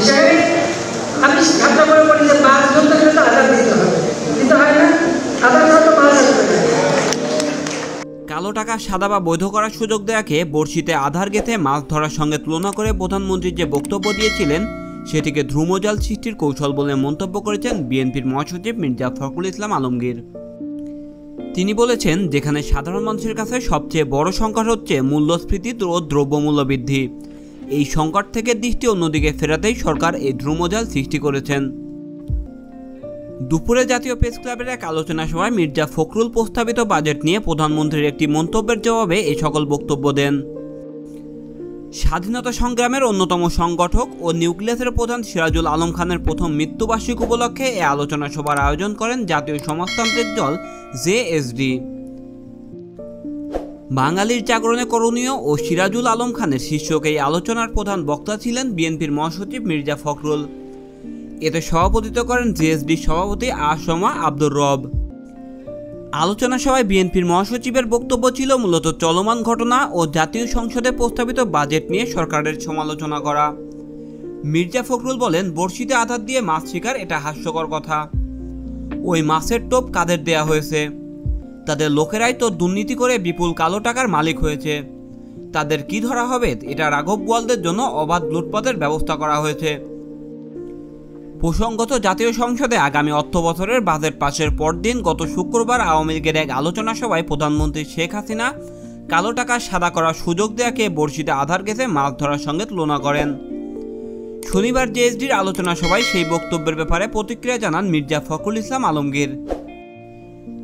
হিসাবে আমি ঠাট্টা করে বলি যে 5 জন থাকলে তো আধার দিতে হবে, কিন্তু হয় না, আধার ছাড়া তো 5 জন থাকে। কালো টাকা সাদা বা বৈধ করার সুযোগ দেয়াকে বড়শিতে আধার গেঁথে মাছ ধরার সঙ্গে তুলনা করে প্রধানমন্ত্রী যে বক্তব্য দিয়েছিলেন সেটিকে ধ্রুমজাল সৃষ্টির কৌশল বলে মন্তব্য করেছেন বিএনপির মহাসচিব মির্জা ফখরুল ইসলাম আলমগীর। তিনি বলেছেন, যেখানে সাধারণ মানুষের কাছে সবচেয়ে বড় সংকট হচ্ছে মূল্যস্ফীতি ও দ্রব্যমূল্য বৃদ্ধি, এই সংকট থেকে দৃষ্টি অন্যদিকে ফেরাতেই সরকার এই ধ্রুমজাল সৃষ্টি করেছেন। দুপুরে জাতীয় প্রেস ক্লাবের এক আলোচনা সভায় মির্জা ফখরুল প্রস্তাবিত বাজেট নিয়ে প্রধানমন্ত্রীর একটি মন্তব্যের জবাবে এই সকল বক্তব্য দেন। স্বাধীনতা সংগ্রামের অন্যতম সংগঠক ও নিউক্লিয়াসের প্রধান সিরাজুল আলম খানের প্রথম মৃত্যুবার্ষিকী উপলক্ষে এই আলোচনা সভার আয়োজন করেন জাতীয় সমাজতান্ত্রিক দল জেএসডি। বাঙালির জাগরণে করণীয় ও সিরাজুল আলম খানের শীর্ষক এই আলোচনার প্রধান বক্তা ছিলেন বিএনপির মহাসচিব মির্জা ফখরুল। এতে সভাপতিত্ব করেন জেএসডি সভাপতি আসমা আব্দুর রব। আলোচনা সভায় বিএনপির মহাসচিবের বক্তব্য ছিল মূলত চলমান ঘটনা ও জাতীয় সংসদে প্রস্তাবিত বাজেট নিয়ে সরকারের সমালোচনা করা। মির্জা ফখরুল বলেন, বড়শিতে আধার দিয়ে মাছ শিকার এটা হাস্যকর কথা। ওই মাছের টোপ কাদের দেয়া হয়েছে? তাদের লোকেরাই তো দুর্নীতি করে বিপুল কালো টাকার মালিক হয়েছে। তাদের কি ধরা হবে? এটা রাঘব বোয়ালদের জন্য অবাধ লুটপাটের ব্যবস্থা করা হয়েছে। প্রসঙ্গত, জাতীয় সংসদে আগামী অর্থ বছরের বাজেট পাশের পরদিন গত শুক্রবার আওয়ামী লীগের এক আলোচনা সভায় প্রধানমন্ত্রী শেখ হাসিনা কালো টাকা সাদা করার সুযোগ দেয়াকে বড়শিতে আধার গেঁথে মাছ ধরার সঙ্গে তুলনা করেন। শনিবার জেএসডির আলোচনা সভায় সেই বক্তব্যের ব্যাপারে প্রতিক্রিয়া জানান মির্জা ফখরুল ইসলাম আলমগীর।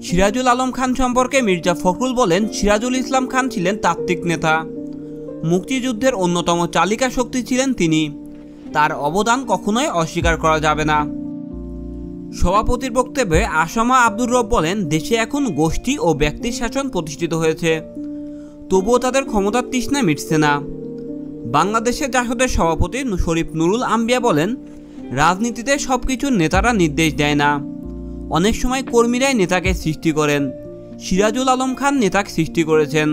সিরাজুল আলম খান সম্পর্কে মির্জা ফখরুল বলেন, সিরাজুল ইসলাম খান ছিলেন তাত্ত্বিক নেতা, মুক্তিযুদ্ধের অন্যতম চালিকা শক্তি ছিলেন তিনি। তার অবদান কখনোই অস্বীকার করা যাবে না। সভাপতির বক্তব্যে আসামা আব্দুর রব বলেন, দেশে এখন গোষ্ঠী ও ব্যক্তির শাসন প্রতিষ্ঠিত হয়েছে, তবুও তাদের ক্ষমতার তৃষ্ণা মিটছে না। বাংলাদেশের জাসদের সভাপতি শরীফ নুরুল আম্বিয়া বলেন, রাজনীতিতে সবকিছু নেতারা নির্দেশ দেয় না, অনেক সময় কর্মীরাই নেতাকে সৃষ্টি করেন। সিরাজুল আলম খান নেতাকে সৃষ্টি করেছেন।